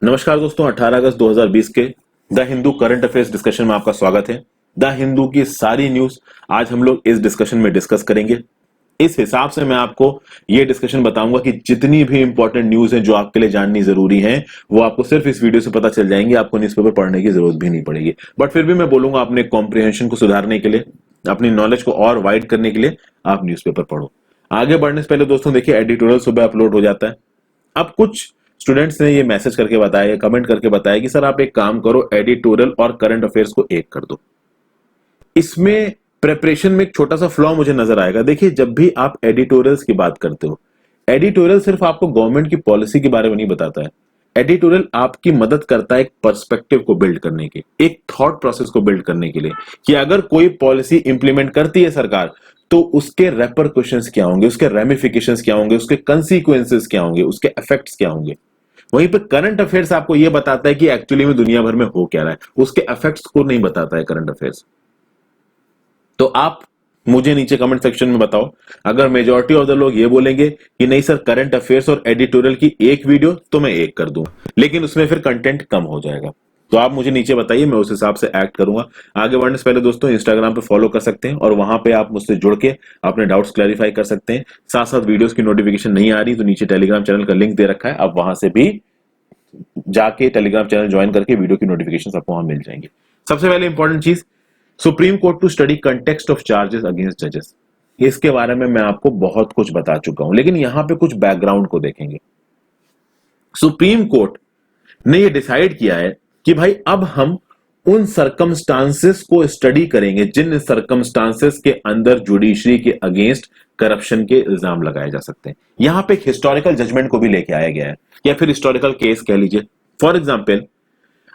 नमस्कार दोस्तों, 18 अगस्त 2020 के the Hindu current affairs discussion में आपका स्वागत है। द हिंदू की सारी न्यूज आज हम लोग इस डिस्कशन में डिस्कस करेंगे। इस हिसाब से मैं आपको ये डिस्कशन बताऊंगा कि जितनी भी इंपॉर्टेंट न्यूज है जो आपके लिए जाननी जरूरी है वो आपको सिर्फ इस वीडियो से पता चल जाएंगी। आपको न्यूज़पेपर पढ़ने की जरूरत भी नहीं पड़ेगी। बट फिर भी मैं बोलूंगा अपने कॉम्प्रिहेंशन को सुधारने के लिए, अपनी नॉलेज को और वाइड करने के लिए आप न्यूज़पेपर पढ़ो। आगे बढ़ने से पहले दोस्तों देखिए, एडिटोरियल सुबह अपलोड हो जाता है। अब कुछ स्टूडेंट्स ने ये मैसेज करके बताया, कमेंट करके बताया कि सर आप एक काम करो, एडिटोरियल और करंट अफेयर्स को एक कर दो। इसमें प्रेपरेशन में एक छोटा सा फ्लॉ मुझे नजर आएगा। देखिए, जब भी आप एडिटोरियल्स की बात करते हो, एडिटोरियल सिर्फ आपको गवर्नमेंट की पॉलिसी के बारे में नहीं बताता है। एडिटोरियल आपकी मदद करता है एक पर्सपेक्टिव को बिल्ड करने की, एक थॉट प्रोसेस को बिल्ड करने के लिए कि अगर कोई पॉलिसी इंप्लीमेंट करती है सरकार तो उसके रेपरकशंस क्या होंगे, उसके रेमिफिकेशंस क्या होंगे, उसके कंसीक्वेंसेस क्या होंगे, उसके इफेक्ट्स क्या होंगे। वहीं पे करंट अफेयर्स आपको यह बताता है कि एक्चुअली में दुनिया भर में हो क्या रहा है, उसके इफेक्ट्स को नहीं बताता है करंट अफेयर्स। तो आप मुझे नीचे कमेंट सेक्शन में बताओ, अगर मेजॉरिटी ऑफ द लोग ये बोलेंगे कि नहीं सर करंट अफेयर्स और एडिटोरियल की एक वीडियो, तो मैं एक कर दूं, लेकिन उसमें फिर कंटेंट कम हो जाएगा। तो आप मुझे नीचे बताइए, मैं उस हिसाब से एक्ट करूंगा। आगे बढ़ने से पहले दोस्तों इंस्टाग्राम पे फॉलो कर सकते हैं और वहां पे आप मुझसे जुड़ के अपने डाउट्स क्लैरिफाई कर सकते हैं। साथ साथ वीडियोस की नोटिफिकेशन नहीं आ रही तो नीचे टेलीग्राम चैनल का लिंक दे रखा है, आप वहां से भी जाके टेलीग्राम चैनल ज्वाइन करके वीडियो की नोटिफिकेशन आपको वहां मिल जाएंगे। सबसे पहले इंपॉर्टेंट चीज, Supreme Court to study context of charges against जजेस। इसके बारे में मैं आपको बहुत कुछ बता चुका हूं, लेकिन यहां पे कुछ बैकग्राउंड को देखेंगे। सुप्रीम कोर्ट ने यह डिसाइड किया है कि भाई अब हम उन सरकमस्टांसेस को स्टडी करेंगे जिन सरकमस्टांसेस के अंदर जुडिशरी के अगेंस्ट करप्शन के इल्जाम लगाए जा सकते हैं। यहां पे एक हिस्टोरिकल जजमेंट को भी लेके आया गया है, या फिर हिस्टोरिकल केस कह लीजिए। फॉर एग्जाम्पल,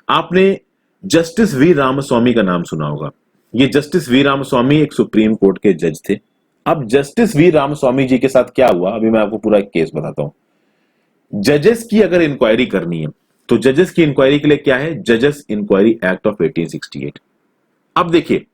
आपने जस्टिस वी रामास्वामी का नाम सुना होगा। ये जस्टिस वी रामास्वामी एक सुप्रीम कोर्ट के जज थे। अब जस्टिस वी रामास्वामी जी के साथ क्या हुआ, अभी मैं आपको पूरा एक केस बताता हूं। जजेस की अगर इंक्वायरी करनी है तो जजेस की इंक्वायरी के लिए क्या है, जजेस इंक्वायरी एक्ट ऑफ 1868। अब देखिए,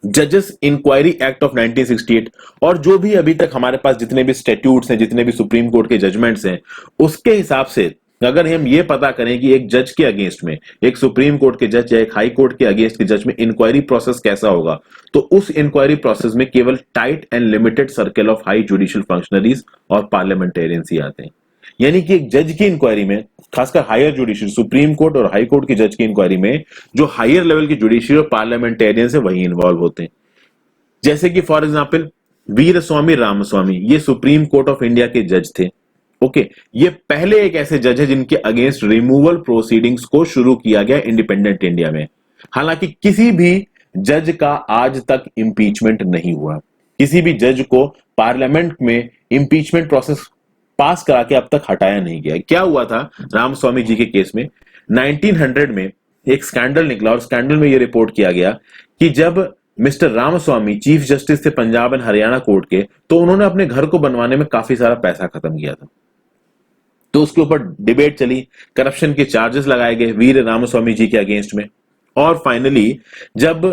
जजेस इंक्वायरी एक्ट ऑफ 1968 और जो भी अभी तक हमारे पास जितने भी स्टैट्यूट्स हैं, जितने भी सुप्रीम कोर्ट के जजमेंट्स हैं, उसके हिसाब से अगर हम ये पता करें कि एक जज के अगेंस्ट में, एक सुप्रीम कोर्ट के जज या एक हाई कोर्ट के अगेंस्ट के जज में इंक्वायरी प्रोसेस कैसा होगा, तो उस इंक्वायरी प्रोसेस में केवल tight and limited circle of high judicial functionaries और पार्लियामेंटेरियंस ही आते हैं। यानी कि एक जज की इंक्वायरी में, खासकर हायर जुडिशियल, सुप्रीम कोर्ट और हाई कोर्ट की जज की इंक्वायरी में जो हायर लेवल की जुडिशियल और पार्लियामेंटेरियंस है वही इन्वॉल्व होते हैं। जैसे कि फॉर एग्जांपल वीरस्वामी रामास्वामी, ये सुप्रीम कोर्ट ऑफ इंडिया के जज थे। ओके, ये पहले एक ऐसे जज है जिनके अगेंस्ट रिमूवल प्रोसीडिंग्स को शुरू किया गया इंडिपेंडेंट इंडिया में। हालांकि किसी भी जज का आज तक इंपीचमेंट नहीं हुआ, किसी भी जज को पार्लियामेंट में इंपीचमेंट प्रोसेस पास करा के अब तक हटाया नहीं गया। क्या हुआ था रामस्वामी जी के केस में, 1900 में एक स्कैंडल निकला और स्कैंडल में यह रिपोर्ट किया गया कि जब मिस्टर रामस्वामी चीफ जस्टिस थे पंजाब एंड हरियाणा कोर्ट के, तो उन्होंने अपने घर को बनवाने में काफी सारा पैसा खत्म किया था। तो उसके ऊपर डिबेट चली, करप्शन के चार्जेस लगाए गए वीर रामस्वामी जी के अगेंस्ट में। और फाइनली जब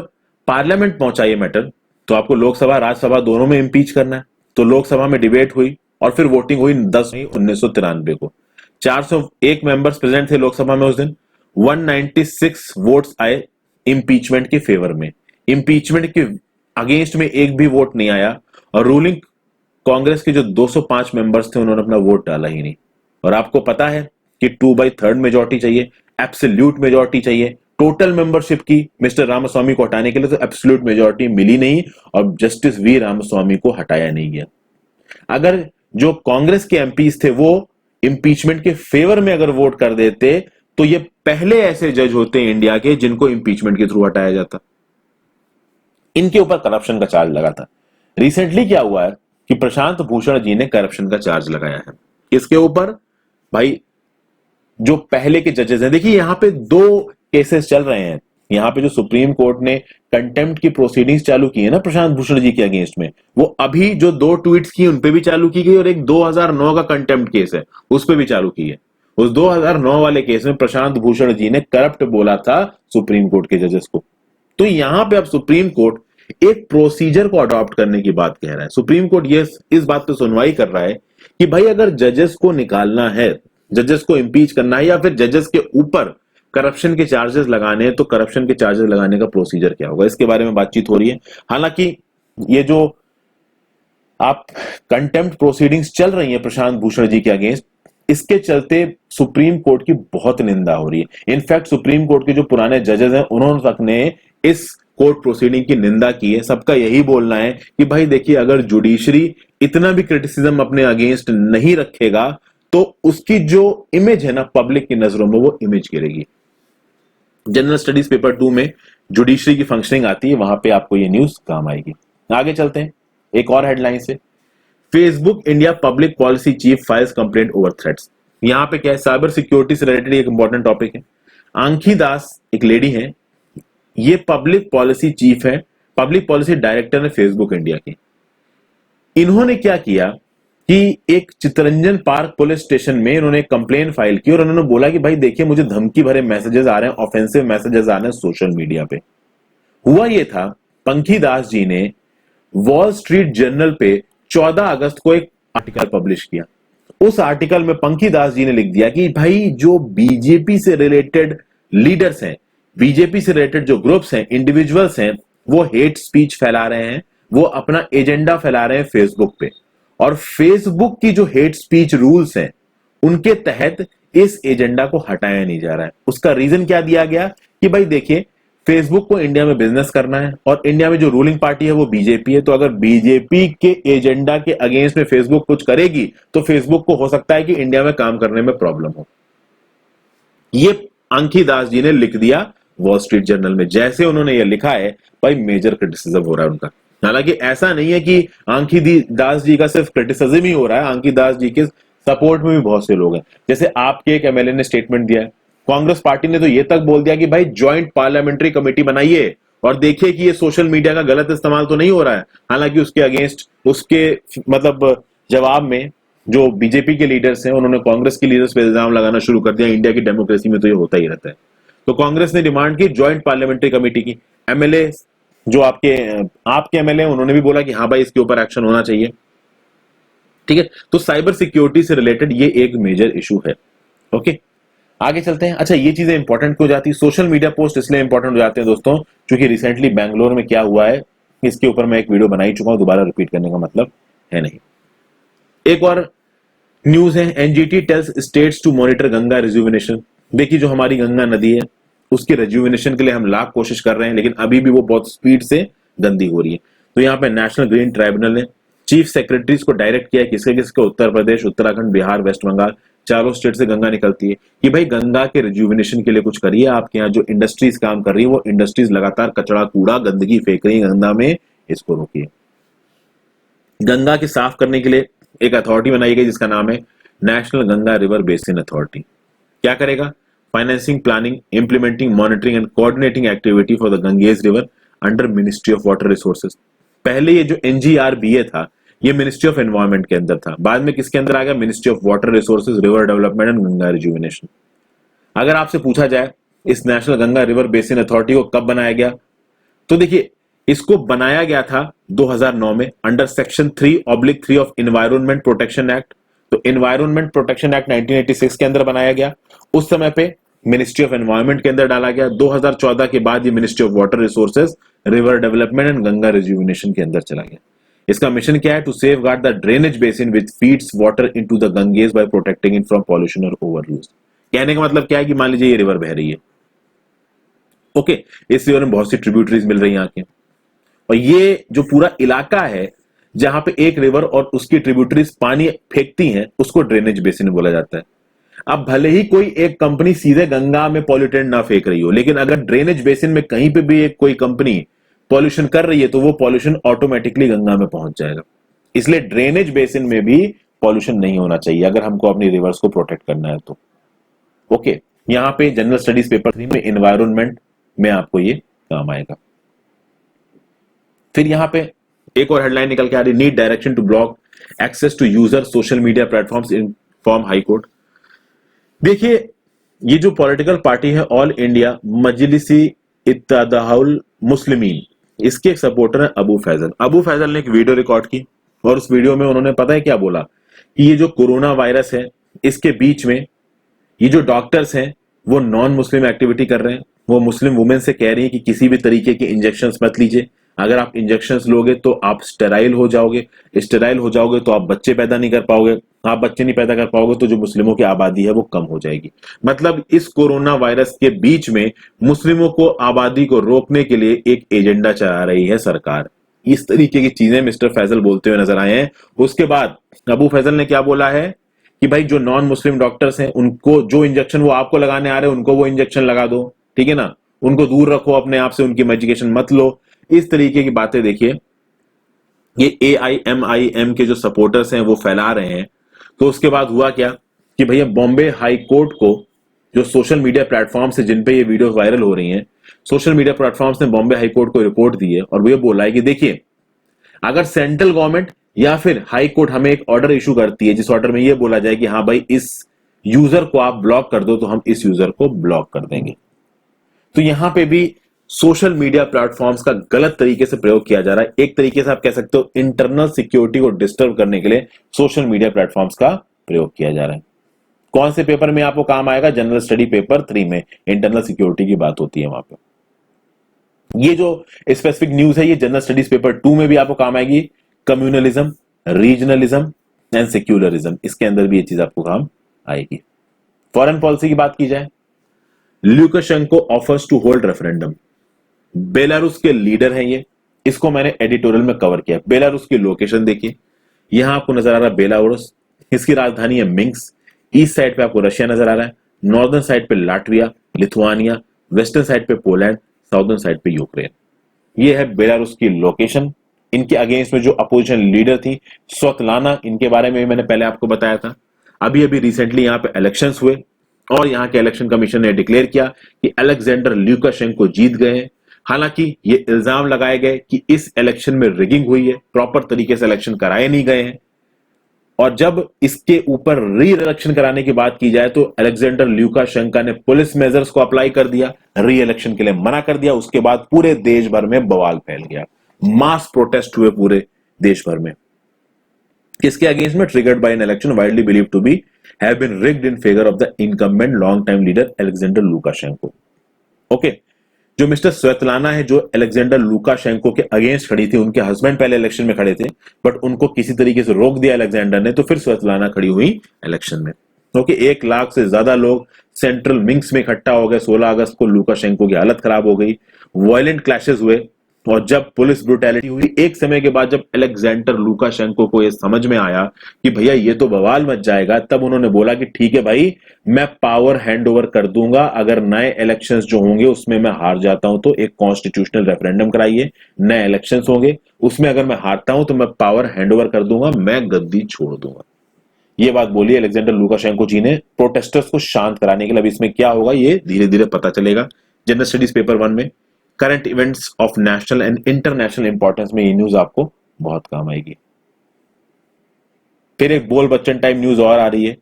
पार्लियामेंट पहुंचा ये मैटर, तो आपको लोकसभा राज्यसभा दोनों में इंपीच करना है, तो लोकसभा में डिबेट हुई और फिर वोटिंग हुई 10 मई 1993 को। 401 मेंबर्स प्रेजेंट थे लोकसभा में उस दिन। 196 वोट्स आए इंपीचमेंट के फेवर में, इंपीचमेंट के अगेंस्ट में एक भी वोट नहीं आया। और रूलिंग कांग्रेस के जो 205 मेंबर्स थे उन्होंने अपना वोट डाला ही नहीं। और आपको पता है कि 2/3 मेजॉरिटी चाहिए, एब्सोल्यूट मेजॉरिटी चाहिए टोटल मेंबरशिप की मिस्टर रामास्वामी को हटाने के लिए, तो एब्सोल्यूट मेजॉरिटी मिली नहीं और जस्टिस वी रामास्वामी को हटाया नहीं गया। अगर जो कांग्रेस के एमपीज थे वो इंपीचमेंट के फेवर में अगर वोट कर देते तो ये पहले ऐसे जज होते हैं इंडिया के जिनको इंपीचमेंट के थ्रू हटाया जाता। इनके ऊपर करप्शन का चार्ज लगा था। रिसेंटली क्या हुआ है कि प्रशांत भूषण जी ने करप्शन का चार्ज लगाया है। इसके ऊपर भाई जो पहले के जजेस हैं, देखिए यहां पे 2 केसेस चल रहे हैं। यहां पे जो सुप्रीम कोर्ट ने कंटेम्प्ट की प्रोसीडिंग्स चालू की है ना प्रशांत भूषण जी के अगेंस्ट में, वो अभी जो 2 ट्वीट्स की उन पे भी चालू की गई और एक 2009 का कंटेम्प्ट केस है उस पे भी चालू की है। उस 2009 वाले केस में प्रशांत भूषण जी ने करप्ट बोला था सुप्रीम कोर्ट के जजेस को। तो यहां पे अब सुप्रीम कोर्ट एक प्रोसीजर को अडॉप्ट करने की बात कह रहा है। सुप्रीम कोर्ट ये इस बात पे सुनवाई कर रहा है कि भाई अगर जजेस को निकालना है, जजेस को इम्पीच करना है या फिर जजेस के ऊपर करप्शन के चार्जेस लगाने हैं, तो करप्शन के चार्जेस लगाने का प्रोसीजर क्या होगा, इसके बारे में बातचीत हो रही है। हालांकि ये जो आप कंटेम्प्ट प्रोसीडिंग्स चल रही है प्रशांत भूषण जी के अगेंस्ट, इसके चलते सुप्रीम कोर्ट की बहुत निंदा हो रही है। इनफैक्ट सुप्रीम कोर्ट के जो पुराने जजेस हैं उन्होंने तक ने इस कोर्ट प्रोसीडिंग की निंदा की है। सबका यही बोलना है कि भाई देखिए, अगर जुडिशरी इतना भी क्रिटिसिज्म अपने अगेंस्ट नहीं रखेगा तो उसकी जो इमेज है ना पब्लिक की नजरों में, वो इमेज गिरेगी। जनरल स्टडीज पेपर 2 में जुडिशरी की फंक्शनिंग आती है, वहां पे आपको ये न्यूज काम आएगी। आगे चलते हैं एक और हेडलाइन से। Facebook India public policy chief files complaint over threats. यहां पे क्या है, साइबर सिक्योरिटी से रिलेटेड एक इंपॉर्टेंट टॉपिक है। आंखी दास एक लेडी है, ये पब्लिक पॉलिसी चीफ है, पब्लिक पॉलिसी डायरेक्टर है फेसबुक इंडिया की। इन्होंने क्या किया कि एक चितरंजन पार्क पुलिस स्टेशन में इन्होंने एक कंप्लेन फाइल की और उन्होंने बोला कि भाई देखिए, मुझे धमकी भरे मैसेजेस आ रहे हैं, ऑफेंसिव मैसेजेस आ रहे हैं सोशल मीडिया पे। हुआ ये था, पंखी दास जी ने वॉल स्ट्रीट जर्नल पे 14 अगस्त को एक आर्टिकल पब्लिश किया। उस आर्टिकल में पंखी दास जी ने लिख दिया कि भाई जो बीजेपी से रिलेटेड लीडर्स हैं, बीजेपी से रिलेटेड जो ग्रुप्स हैं, इंडिविजुअल्स हैं, वो हेट स्पीच फैला रहे हैं, वो अपना एजेंडा फैला रहे हैं फेसबुक पे। और फेसबुक की जो हेट स्पीच रूल्स हैं उनके तहत इस एजेंडा को हटाया नहीं जा रहा है। उसका रीजन क्या दिया गया कि भाई देखिए, फेसबुक को इंडिया में बिजनेस करना है और इंडिया में जो रूलिंग पार्टी है वो बीजेपी है, तो अगर बीजेपी के एजेंडा के अगेंस्ट में फेसबुक कुछ करेगी तो फेसबुक को हो सकता है कि इंडिया में काम करने में प्रॉब्लम हो। ये अंकी दास जी ने लिख दिया वॉल स्ट्रीट जर्नल में। जैसे उन्होंने ये लिखा है, भाई मेजर क्रिटिसिज्म हो रहा है उनका। हालांकि ऐसा नहीं है कि आंखी दास जी का सिर्फ क्रिटिसिज्म ही हो रहा है, आंखी दास जी के सपोर्ट में भी बहुत से लोग हैं। जैसे आपके एक एमएलए ने स्टेटमेंट दिया है, कांग्रेस पार्टी ने तो ये तक बोल दिया कि भाई ज्वाइंट पार्लियामेंट्री कमेटी बनाइए और देखिए कि ये सोशल मीडिया का गलत इस्तेमाल तो नहीं हो रहा है। हालांकि उसके अगेंस्ट, उसके मतलब जवाब में जो बीजेपी के लीडर्स हैं उन्होंने कांग्रेस के लीडर्स पे इल्जाम लगाना शुरू कर दिया। इंडिया की डेमोक्रेसी में तो ये होता ही रहता है। तो कांग्रेस ने डिमांड की ज्वाइंट पार्लियामेंट्री कमेटी की। एमएलए जो आपके एमएलए उन्होंने भी बोला कि हाँ भाई इसके ऊपर एक्शन होना चाहिए। ठीक है, तो साइबर सिक्योरिटी से रिलेटेड ये एक मेजर इशू है। ओके, आगे चलते हैं। अच्छा, ये चीजें इंपॉर्टेंट क्यों जाती है? सोशल मीडिया पोस्ट इसलिए इंपॉर्टेंट हो जाते हैं दोस्तों क्योंकि रिसेंटली बैंगलोर में क्या हुआ है इसके ऊपर मैं एक वीडियो बना ही चुका हूं, दोबारा रिपीट करने का मतलब है नहीं। एक और न्यूज है, NGT tells states to monitor Ganga rejuvenation. देखिए, जो हमारी गंगा नदी है उसके रिज्यूविनेशन के लिए हम लाख कोशिश कर रहे हैं, लेकिन अभी भी वो बहुत स्पीड से गंदी हो रही है। तो यहाँ पे नेशनल ग्रीन ट्राइब्यूनल ने चीफ सेक्रेटरीज को डायरेक्ट किया, किसके उत्तर प्रदेश, उत्तराखंड, बिहार, वेस्ट बंगाल, चारों स्टेट से गंगा निकलती है, कि भाई गंगा के रिज्यूविनेशन के लिए कुछ करिए। आपके यहाँ जो इंडस्ट्रीज काम कर रही है वो इंडस्ट्रीज लगातार कचरा कूड़ा गंदगी फेंक रही है गंगा में, इसको रोकिए। गंगा के साफ करने के लिए एक अथॉरिटी बनाई गई जिसका नाम है national Ganga river basin authority. क्या करेगा? Financing, planning, implementing, monitoring and coordinating activity for the Ganges river under ministry of water resources. पहले ये जो एनजीआरबीए था ये मिनिस्ट्री ऑफ एनवायरमेंट के अंदर था, बाद में किसके अंदर आ गया? Ministry of water resources, river development and Ganga rejuvenation. अगर आपसे पूछा जाए इस national Ganga river basin authority को कब बनाया गया, तो देखिए इसको बनाया गया था 2009 में under section 3/3 of environment protection act. तो एनवायरमेंट प्रोटेक्शन एक्ट 1986 के अंदर बनाया गया। उस समय पे मिनिस्ट्री ऑफ एनवायरमेंट के अंदर डाला गया। 2014 के बाद ये ministry of water resources, river development and Ganga rejuvenation के अंदर चला गया। इसका मिशन क्या है? To safeguard the drainage basin which feeds water into the Ganges by protecting it from pollution और ओवरयूज। कहने का मतलब क्या है कि मान लीजिए ये रिवर बह रही है, ओके, इस रिवर में बहुत सी ट्रिब्यूटरीज मिल रही हैं आके, और ये जो पूरा इलाका है जहां पे एक रिवर और उसकी ट्रिब्यूटरीज पानी फेंकती हैं उसको ड्रेनेज बेसिन बोला जाता है। अब भले ही कोई एक कंपनी सीधे गंगा में पॉल्यूटेंट ना फेंक रही हो, लेकिन अगर ड्रेनेज बेसिन में कहीं पे भी एक कोई कंपनी पॉल्यूशन कर रही है तो वो पॉल्यूशन ऑटोमेटिकली गंगा में पहुंच जाएगा। इसलिए ड्रेनेज बेसिन में भी पॉल्यूशन नहीं होना चाहिए अगर हमको अपनी रिवर्स को प्रोटेक्ट करना है तो। ओके, यहां पे जनरल स्टडीज पेपर 3 में एनवायरमेंट में आपको ये काम आएगा। फिर यहां पे एक और हेडलाइन निकल के आ रही, need direction to block access to user social media platforms inform high court. देखिए, ये जो पॉलिटिकल पार्टी है ऑल इंडिया मजलिसी इत्तेहादुल मुस्लिमीन, इसके एक सपोर्टर है अबू फैजल। अबू फैजल ने एक वीडियो रिकॉर्ड की और उस वीडियो में उन्होंने पता है क्या बोला कि ये जो कोरोना वायरस है इसके बीच में ये जो डॉक्टर्स हैं वो नॉन मुस्लिम एक्टिविटी कर रहे हैं, वो मुस्लिम वुमेन से कह रही हैं कि किसी भी तरीके के इंजेक्शंस मत लीजिए, अगर आप इंजेक्शंस लोगे तो आप स्टेराइल हो जाओगे, स्टेराइल हो जाओगे तो आप बच्चे पैदा नहीं कर पाओगे, आप बच्चे नहीं पैदा कर पाओगे तो जो मुस्लिमों की आबादी है वो कम हो जाएगी। मतलब इस कोरोना वायरस के बीच में मुस्लिमों को आबादी को रोकने के लिए एक एजेंडा चला रही है सरकार। इस तरीके की चीजें मिस्टर फैजल बोलते हुए नजर आए हैं। उसके बाद अबू फैजल ने क्या बोला है कि भाई जो नॉन मुस्लिम डॉक्टर्स हैं उनको जो इंजेक्शन वो आपको लगाने आ रहे हैं उनको वो इंजेक्शन लगा दो, ठीक है ना, उनको दूर रखो अपने आप से, उनकी मेडिकेशन मत लो। इस तरीके की बातें देखिए ये AIMIM के जो सपोर्टर्स हैं वो फैला रहे हैं। तो उसके बाद हुआ क्या कि भैया बॉम्बे हाई कोर्ट को जो सोशल मीडिया प्लेटफॉर्म से जिन पे ये वीडियो वायरल हो रही हैं, सोशल मीडिया प्लेटफॉर्म्स ने बॉम्बे हाई कोर्ट को रिपोर्ट दी है और वो ये बोला है कि देखिए अगर सेंट्रल गवर्नमेंट या फिर हाई कोर्ट हमें एक ऑर्डर इशू करती है जिस ऑर्डर में ये बोला जाए कि हाँ भाई इस यूजर को आप ब्लॉक कर दो, तो हम इस यूजर को ब्लॉक कर देंगे। तो यहां पे भी सोशल मीडिया प्लेटफॉर्म्स का गलत तरीके से प्रयोग किया जा रहा है। एक तरीके से आप कह सकते हो इंटरनल सिक्योरिटी को डिस्टर्ब करने के लिए सोशल मीडिया प्लेटफॉर्म्स का प्रयोग किया जा रहा है। कौन से पेपर में आपको काम आएगा? जनरल स्टडी पेपर 3 में इंटरनल सिक्योरिटी की बात होती है वहां पे। ये जो स्पेसिफिक न्यूज है ये जनरल स्टडीज पेपर 2 में भी आपको काम आएगी। कम्युनलिज्म, रीजनलिज्म एंड सेक्युलरिज्म, इसके अंदर भी ये चीज आपको काम आएगी। फॉरेन पॉलिसी की बात की जाए, Lukashenko offers to hold referendum. Belarus के लीडर हैं ये, इसको मैंने एडिटोरियल में कवर किया। बेलारूस की लोकेशन देखिए, यहां आपको नजर आ रहा है बेलारूस, इसकी राजधानी है मिंस्क। ईस्ट साइड पे आपको रशिया नजर आ रहा है, नॉर्दर्न साइड पे लाटविया, लिथुआनिया, वेस्टर्न साइड पे पोलैंड, साउदर्न साइड पे यूक्रेन। ये है बेलारूस की लोकेशन। इनके अगेंस्ट में जो अपोजिशन लीडर थी स्वतलाना, इनके बारे में मैंने पहले आपको बताया था। अभी अभी रिसेंटली यहाँ पे इलेक्शंस हुए और यहाँ के इलेक्शन कमीशन ने डिक्लेयर किया कि अलेक्जेंडर ल्यूकाशेंको जीत गए हैं। हालांकि ये इल्जाम लगाए गए कि इस इलेक्शन में रिगिंग हुई है, प्रॉपर तरीके से इलेक्शन कराए नहीं गए हैं। और जब इसके ऊपर री इलेक्शन कराने की बात की जाए तो अलेक्जेंडर ल्यूकाशेंको ने पुलिस मेजर्स को अप्लाई कर दिया, री इलेक्शन के लिए मना कर दिया। उसके बाद पूरे देश भर में बवाल फैल गया, मास प्रोटेस्ट हुए पूरे देश भर में। किसके अगेंस्ट में? Triggered by an election widely believed to be have been rigged in favour of the incumbent long time leader Alexander Lukashenko. Okay, जो मिस्टर स्वेतलाना है जो अलेक्जेंडर लुकाशेंको के अगेंस्ट खड़ी थी, उनके हस्बैंड पहले इलेक्शन में खड़े थे बट उनको किसी तरीके से रोक दिया अलेक्जेंडर ने, तो फिर स्वेतलाना खड़ी हुई इलेक्शन में। क्योंकि 1 लाख से ज्यादा लोग सेंट्रल मिंस्क में इकट्ठा हो गए। 16 अगस्त को लुकाशेंको की हालत खराब हो गई, वायलेंट क्लैशेस हुए और जब पुलिस ब्रुटैलिटी हुई, एक समय के बाद जब अलेक्जेंडर लुकाशेंको को यह समझ में आया कि भैया ये तो बवाल मच जाएगा, तब उन्होंने बोला कि ठीक है भाई, मैं पावर हैंड ओवर कर दूंगा, अगर नए इलेक्शंस जो होंगे उसमें मैं हार जाता हूं तो एक कॉन्स्टिट्यूशनल रेफरेंडम कराइए, नए इलेक्शंस होंगे, उसमें अगर मैं हारता हूं तो मैं पावर हैंड ओवर कर दूंगा, मैं गद्दी छोड़ दूंगा। ये बात बोली अलेक्जेंडर लुकाशेंको जी ने प्रोटेस्टर्स को शांत कराने के लिए। अब इसमें क्या होगा ये धीरे धीरे पता चलेगा। जनरल स्टडीज पेपर 1 में current events of national and international importance में ये न्यूज आपको बहुत काम आएगी। फिर एक बोल बच्चन टाइप न्यूज और आ रही है।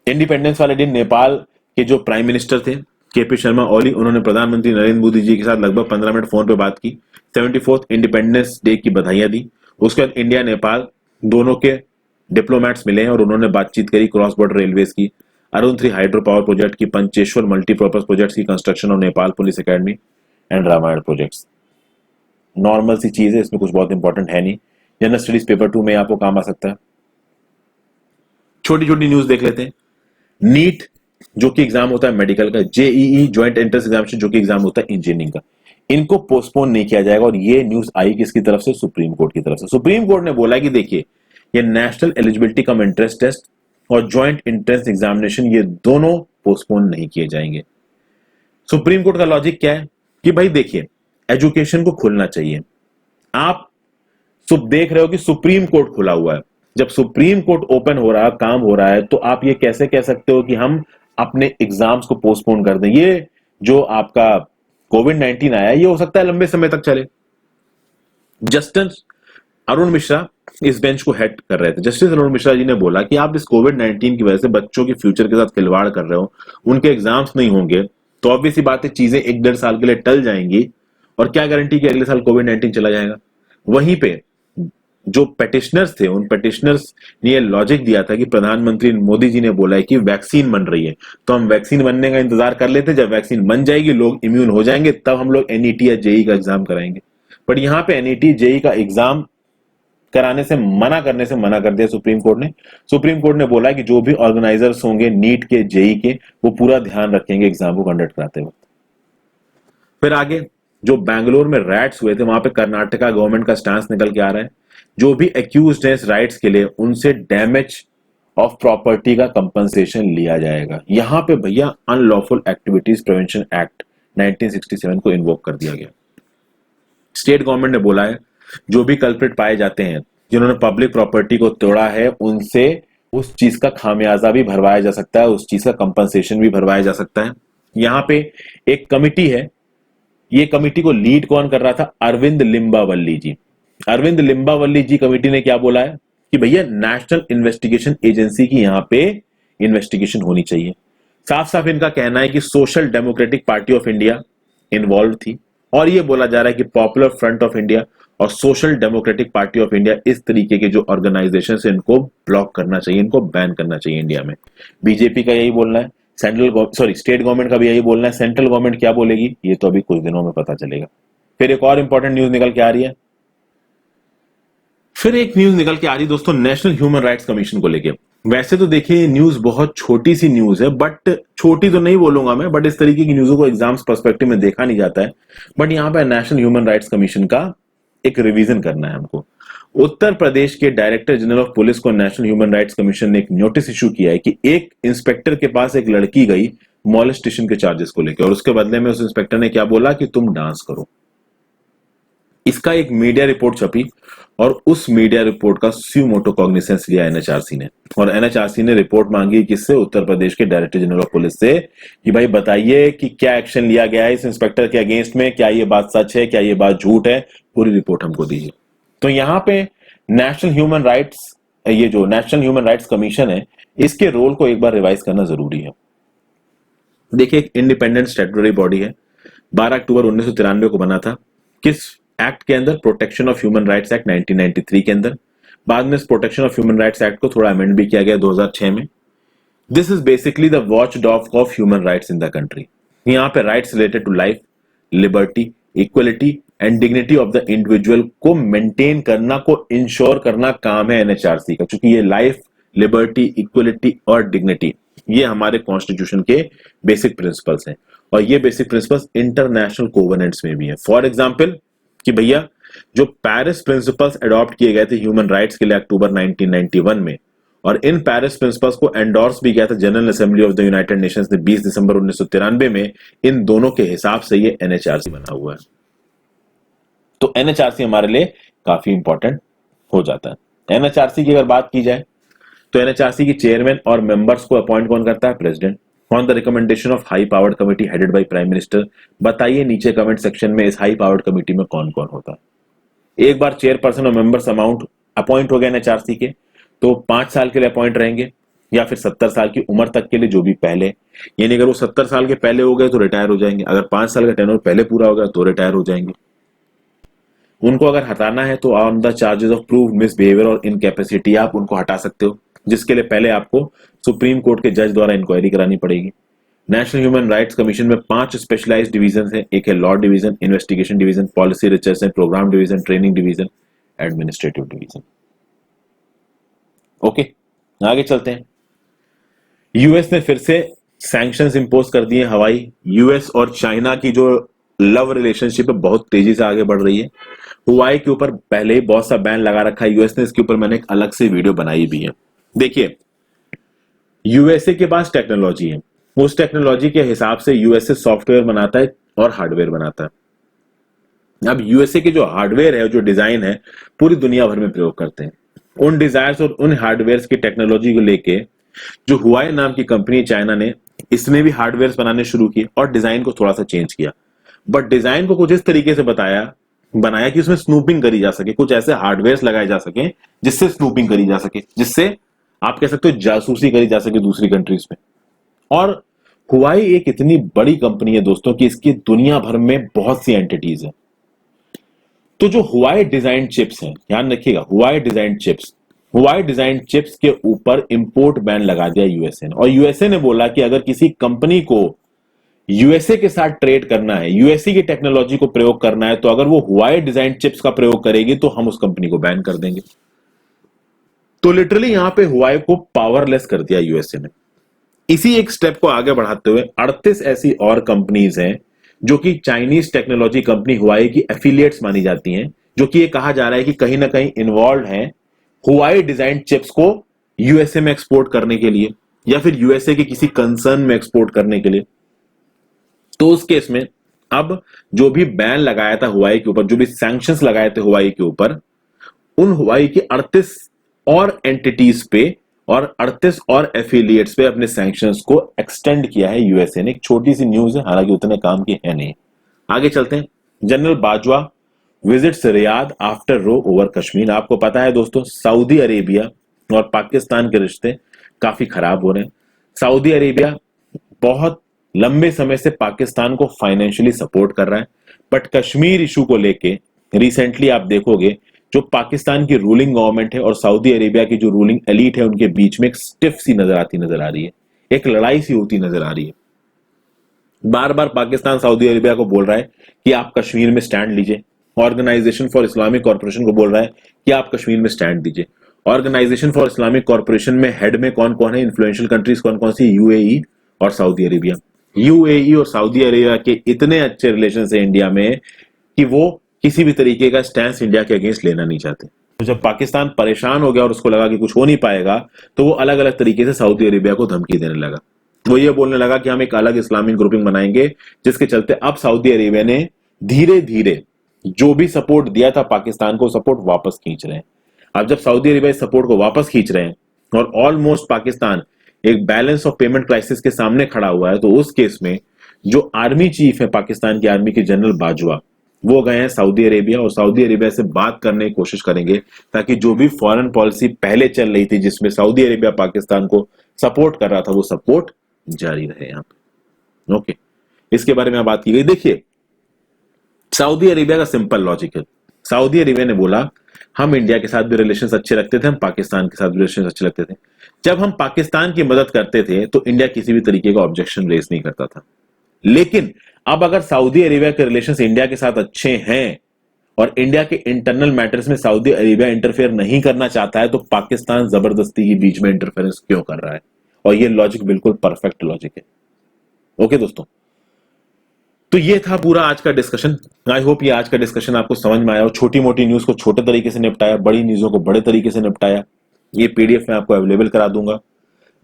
इंडिपेंडेंस वाले दिन नेपाल के जो प्राइम मिनिस्टर थे केपी शर्मा ओली, उन्होंने प्रधानमंत्री नरेंद्र मोदी जी के साथ लगभग 15 मिनट फोन पे बात की, 74th इंडिपेंडेंस डे की बधाइयां दी। उसके बाद इंडिया नेपाल दोनों के डिप्लोमैट्स मिले और उन्होंने बातचीत करी क्रॉस बॉर्डर रेलवेज की, अरुण 3 हाइड्रो पावर प्रोजेक्ट की, पंचेश्वर मल्टीपर्पज प्रोजेक्ट की कंस्ट्रक्शन और Nepal police academy and Ramayana projects. Normal सी चीज है, इसमें कुछ बहुत इंपॉर्टेंट है नहीं। जनरल स्टडीज पेपर 2 में आपको काम आ सकता है। छोटी छोटी न्यूज देख लेते हैं। नीट जो कि एग्जाम होता है मेडिकल का, जेईई ज्वाइंट एंट्रेंस एग्जामिनेशन जो कि एग्जाम होता है इंजीनियरिंग का, इनको पोस्टपोन नहीं किया जाएगा। और ये न्यूज आई किसकी तरफ से? सुप्रीम कोर्ट की तरफ से। सुप्रीम कोर्ट ने बोला कि देखिए ये national eligibility cum entrance test और ज्वाइंट एंट्रेंस एग्जामिनेशन ये दोनों पोस्टपोन नहीं किए जाएंगे। सुप्रीम कोर्ट का लॉजिक क्या है कि भाई देखिए एजुकेशन को खुलना चाहिए। आप देख रहे हो कि सुप्रीम कोर्ट खुला हुआ है, जब सुप्रीम कोर्ट ओपन हो रहा है, काम हो रहा है, तो आप ये कैसे कह सकते हो कि हम अपने एग्जाम्स को पोस्टपोन कर दें? ये जो आपका कोविड-19 आया ये हो सकता है लंबे समय तक चले। जस्टिस अरुण मिश्रा इस बेंच को हेड कर रहे थे। जस्टिस अरुण मिश्रा जी ने बोला कि आप इस कोविड-19 की वजह से बच्चों के फ्यूचर के साथ खिलवाड़ कर रहे हो, उनके एग्जाम्स नहीं होंगे तो ऑब्वियस ही बात है चीजें 1-1.5 साल के लिए टल जाएंगी और क्या गारंटी कि अगले साल कोविड-19 चला जाएगा। वहीं पे जो पेटिशनर्स थे, उन पेटिशनर्स ने ये लॉजिक दिया था कि प्रधानमंत्री मोदी जी ने बोला है कि वैक्सीन बन रही है, तो हम वैक्सीन बनने का इंतजार कर लेते, जब वैक्सीन बन जाएगी, लोग इम्यून हो जाएंगे, तब हम लोग एनईटी या जेई का एग्जाम कराएंगे। बट यहाँ पे एनईटी जेई का एग्जाम कराने से मना कर दिया सुप्रीम कोर्ट ने। सुप्रीम कोर्ट ने बोला कि जो भी ऑर्गेनाइजर्स होंगे नीट के, जेई के, वो पूरा ध्यान रखेंगे एग्जाम को कंडक्ट कराते वक्त। फिर आगे जो बैंगलोर में राइट्स हुए थे, वहां पे कर्नाटका गवर्नमेंट का स्टांस निकल के आ रहा है, जो भी एक्यूज्ड हैं राइट्स के लिए, उनसे डैमेज ऑफ प्रॉपर्टी का कंपनसेशन लिया जाएगा। यहां पे भैया अनलॉफुल एक्टिविटीज प्रिवेंशन एक्ट 1967 को इन्वोक कर दिया गया। स्टेट गवर्नमेंट ने बोला है जो भी कल्प्रिट पाए जाते हैं, जिन्होंने पब्लिक प्रॉपर्टी को तोड़ा है, उनसे उस चीज का खामियाजा भी भरवाया जा सकता है, उस चीज का कंपनसेशन भी भरवाया जा सकता है। यहां पे एक कमिटी है, ये कमिटी को लीड कौन कर रहा था? अरविंद लिंबावली जी। अरविंद लिंबावली जी कमेटी ने क्या बोला है कि भैया नेशनल इन्वेस्टिगेशन एजेंसी की यहां पे इन्वेस्टिगेशन होनी चाहिए। साफ साफ इनका कहना है कि social democratic party of India involve थी, और ये बोला जा रहा है कि पॉपुलर फ्रंट ऑफ इंडिया और social democratic party of India, इस तरीके के जो ऑर्गेनाइजेशन है, इनको ब्लॉक करना चाहिए, इनको बैन करना चाहिए इंडिया में। बीजेपी का यही बोलना है, स्टेट गवर्नमेंट का भी यही बोलना है। सेंट्रल गवर्नमेंट क्या बोलेगी ये तो अभी कुछ दिनों में पता चलेगा। फिर एक और इंपॉर्टेंट न्यूज निकल के आ रही है, दोस्तों, नेशनल ह्यूमन राइट्स कमीशन को लेके। वैसे तो देखिए न्यूज बहुत छोटी सी न्यूज है, बट छोटी तो नहीं बोलूंगा मैं, बट इस तरीके की न्यूज़ों को एग्जाम्स पर्सपेक्टिव में देखा नहीं जाता है। बट यहाँ पे नेशनल ह्यूमन राइट्स कमीशन का एक रिवीजन करना है हमको। उत्तर प्रदेश के डायरेक्टर जनरल ऑफ पुलिस को नेशनल ह्यूमन राइट्स कमीशन ने एक नोटिस इशू किया है कि एक इंस्पेक्टर के पास एक लड़की गई मॉलेस्टेशन के चार्जेस को लेकर, और उसके बदले में उस इंस्पेक्टर ने क्या बोला कि तुम डांस करो। इसका एक मीडिया रिपोर्ट छपी, और उस मीडिया रिपोर्ट का स्यूमोटो कॉग्निसेंस लिया एनएचआरसी ने, और एनएचआरसी ने रिपोर्ट मांगी किससे? उत्तर प्रदेश के डायरेक्टर जनरल ऑफ पुलिस से, कि भाई बताइए कि क्या एक्शन लिया गया है इस इंस्पेक्टर के अगेंस्ट में, क्या ये बात सच है, क्या ये बात झूठ है, पूरी रिपोर्ट हमको दीजिए। तो यहां पे नेशनल ह्यूमन राइट्स, ये जो नेशनल ह्यूमन राइट्स कमीशन है, इसके रोल को एक बार रिवाइज करना जरूरी है। देखिए एक इंडिपेंडेंट स्टैट्यूटरी बॉडी है, 12 अक्टूबर 1993 को बना था। किस एक्ट के अंदर? Protection of human rights act 1993 के अंदर। बाद में इस protection of human rights act को थोड़ा अमेंड भी किया गया 2006 में। This is basically the watchdog of human rights in the country. यहाँ पे rights related to life, liberty, equality and dignity of the individual को मेंटेन करना, को इंश्योर करना काम है एनएचआरसी का, क्योंकि ये लाइफ, लिबर्टी, इक्वलिटी और डिग्निटी ये हमारे कॉन्स्टिट्यूशन के बेसिक प्रिंसिपल्स हैं, और ये बेसिक प्रिंसिपल्स इंटरनेशनल कोवेनेंट्स में भी है। फॉर एग्जाम्पल कि भैया जो पेरिस प्रिंसिपल्स अडॉप्ट किए गए थे ह्यूमन राइट्स के लिए अक्टूबर 1991 में, और इन पेरिस प्रिंसिपल्स को एंडोर्स भी किया था general assembly of the United Nations ने 20 दिसंबर 1993 में, इन दोनों के हिसाब से ये एनएचआरसी बना हुआ है। तो एनएचआरसी हमारे लिए काफी इंपॉर्टेंट हो जाता है। एनएचआरसी की अगर बात की जाए तो एनएचआरसी की चेयरमैन और मेंबर्स को अपॉइंट कौन करता है? President, on the recommendation of high powered committee headed by prime minister. बताइए नीचे कमेंट सेक्शन में इस हाई पावर्ड कमिटी में कौन कौन होता है। एक बार चेयरपर्सन और मेंबर्स अमाउंट अपॉइंट हो गए एनएचआरसी के, तो 5 साल के लिए अपॉइंट रहेंगे, या फिर 70 साल की उम्र तक के लिए, जो भी पहले, यानी अगर वो 70 साल के पहले हो गए तो रिटायर हो जाएंगे, अगर 5 साल का टेन्योर पहले पूरा हो गया तो रिटायर हो जाएंगे। उनको अगर हटाना है तो on the charges of proved misbehaviour और इनकैपेसिटी आप उनको हटा सकते हो, जिसके लिए पहले आपको सुप्रीम कोर्ट के जज द्वारा इंक्वायरी करानी पड़ेगी। नेशनल ह्यूमन राइट्स कमीशन में 5 स्पेशलाइज्ड डिवीजन हैं। एक है law division, investigation division, policy research and programme division, training division, administrative division. Okay, आगे चलते हैं। यूएस ने फिर से सैंक्शंस इंपोज कर दिए हवाई। यूएस और चाइना की जो लव रिलेशनशिप है बहुत तेजी से आगे बढ़ रही है। हुआई के ऊपर पहले ही बहुत सा बैन लगा रखा है यूएस ने, इसके ऊपर मैंने एक अलग से वीडियो बनाई भी है। देखिए यूएसए के पास टेक्नोलॉजी है, उस टेक्नोलॉजी के हिसाब से यूएसए सॉफ्टवेयर बनाता है और हार्डवेयर बनाता है। अब यूएसए के जो हार्डवेयर है, जो डिजाइन है, पूरी दुनिया भर में प्रयोग करते हैं। उन डिजायर्स और उन हार्डवेयर की टेक्नोलॉजी को लेके जो हुआई नाम की कंपनी चाइना ने, इसने भी हार्डवेयर बनाने शुरू किए और डिजाइन को थोड़ा सा चेंज किया, बट डिजाइन को कुछ इस तरीके से बनाया कि उसमें स्नूपिंग करी जा सके, कुछ ऐसे हार्डवेयर लगाए जा सके जिससे स्नूपिंग करी जा सके, जिससे आप कह सकते हो जासूसी करी जा सके दूसरी कंट्रीज में। और हुआई एक इतनी बड़ी कंपनी है दोस्तों कि इसकी दुनिया भर में बहुत सी एंटिटीज है। तो जो हुआई डिजाइन चिप्स हैं, ध्यान रखिएगा, हुआई डिजाइन चिप्स के ऊपर इंपोर्ट बैन लगा दिया यूएसए ने। और यूएसए ने बोला कि अगर किसी कंपनी को यूएसए के साथ ट्रेड करना है, यूएसए की टेक्नोलॉजी को प्रयोग करना है, तो अगर वो हुआई डिजाइन चिप्स का प्रयोग करेगी तो हम उस कंपनी को बैन कर देंगे। तो लिटरली यहां पे हुआई को पावरलेस कर दिया यूएसए ने। इसी एक स्टेप को आगे बढ़ाते हुए 38 ऐसी और कंपनीज हैं जो कि चाइनीज टेक्नोलॉजी कंपनी हुआई की एफिलिएट्स मानी जाती हैं, जो कि ये कहा जा रहा है कि कहीं ना कहीं इन्वॉल्व हैं हुआई डिजाइन चिप्स को यूएसए में एक्सपोर्ट करने के लिए या फिर यूएसए के किसी कंसर्न में एक्सपोर्ट करने के लिए। तो उस केस में अब जो भी बैन लगाया था हुआई के ऊपर, जो भी सैंक्शंस लगाए थे हुआई के ऊपर, उन हुआई की 38 और एंटिटीज पे और 38 और एफिलिएट्स पे अपने सैंक्शंस को एक्सटेंड किया है यूएसए ने। एक छोटी सी न्यूज है, हालांकि उतने काम की है नहीं। आगे चलते हैं। General Bajwa visits Riyadh after row over Kashmir. आपको पता है दोस्तों, सऊदी अरेबिया और पाकिस्तान के रिश्ते काफी खराब हो रहे हैं। सऊदी अरेबिया बहुत लंबे समय से पाकिस्तान को फाइनेंशियली सपोर्ट कर रहा है, बट कश्मीर इशू को लेके रिसेंटली आप देखोगे जो पाकिस्तान की रूलिंग गवर्नमेंट है और सऊदी अरेबिया की जो रूलिंग एलीट है उनके बीच में एक स्टिफ सी नजर आ रही है, एक लड़ाई सी होती नजर आ रही है। बार बार पाकिस्तान सऊदी अरेबिया को बोल रहा है कि आप कश्मीर में स्टैंड लीजिए। ऑर्गेनाइजेशन फॉर इस्लामिक कॉर्पोरेशन को बोल रहा है कि आप कश्मीर में स्टैंड दीजिए। ऑर्गेनाइजेशन फॉर इस्लामिक कॉर्पोरेशन में हेड में कौन कौन है, इन्फ्लुएंशियल कंट्रीज कौन कौन सी, यूएई और सऊदी अरेबिया। यूएई और सऊदी अरेबिया के इतने अच्छे रिलेशन है इंडिया में कि वो किसी भी तरीके का स्टैंड इंडिया के अगेंस्ट लेना नहीं चाहते। तो जब पाकिस्तान परेशान हो गया और उसको लगा कि कुछ हो नहीं पाएगा, तो वो अलग अलग तरीके से सऊदी अरेबिया को धमकी देने लगा। वो ये बोलने लगा कि हम एक अलग इस्लामिक ग्रुपिंग बनाएंगे, जिसके चलते अब सऊदी अरेबिया ने धीरे धीरे जो भी सपोर्ट दिया था पाकिस्तान को, सपोर्ट वापस खींच रहे हैं। अब जब सऊदी अरेबिया सपोर्ट को वापस खींच रहे हैं और ऑलमोस्ट पाकिस्तान एक बैलेंस ऑफ पेमेंट क्राइसिस के सामने खड़ा हुआ है, तो उस केस में जो आर्मी चीफ है पाकिस्तान की आर्मी के जनरल बाजवा, वो गए हैं सऊदी अरेबिया और सऊदी अरेबिया से बात करने की कोशिश करेंगे ताकि जो भी फॉरेन पॉलिसी पहले चल रही थी जिसमें सऊदी अरेबिया पाकिस्तान को सपोर्ट कर रहा था, वो सपोर्ट जारी रहे यहां पे। ओके, इसके बारे में बात की गई। देखिए, सऊदी अरेबिया का सिंपल लॉजिक है। सऊदी अरेबिया ने बोला हम इंडिया के साथ भी रिलेशंस अच्छे रखते थे, हम पाकिस्तान के साथ भी रिलेशंस अच्छे रखते थे। जब हम पाकिस्तान की मदद करते थे तो इंडिया किसी भी तरीके का ऑब्जेक्शन रेज नहीं करता था। लेकिन अब अगर सऊदी अरेबिया के रिलेशंस इंडिया के साथ अच्छे हैं और इंडिया के इंटरनल मैटर्स में सऊदी अरेबिया इंटरफेयर नहीं करना चाहता है, तो पाकिस्तान जबरदस्ती के बीच में इंटरफेरेंस क्यों कर रहा है? और ये लॉजिक बिल्कुल परफेक्ट लॉजिक है। ओके दोस्तों, तो ये था पूरा आज का डिस्कशन। आई होप ये आज का डिस्कशन आपको समझ में आया और छोटी मोटी न्यूज को छोटे तरीके से निपटाया, बड़ी न्यूजों को बड़े तरीके से निपटाया। ये पीडीएफ में आपको अवेलेबल करा दूंगा।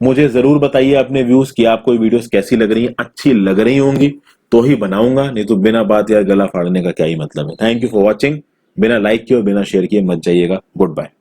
मुझे जरूर बताइए अपने व्यूज कि आपको वीडियोस कैसी लग रही हैं। अच्छी लग रही होंगी तो ही बनाऊंगा, नहीं तो बिना बात या गला फाड़ने का क्या ही मतलब है। Thank you for watching. बिना लाइक किए और बिना शेयर किए मत जाइएगा। Good bye.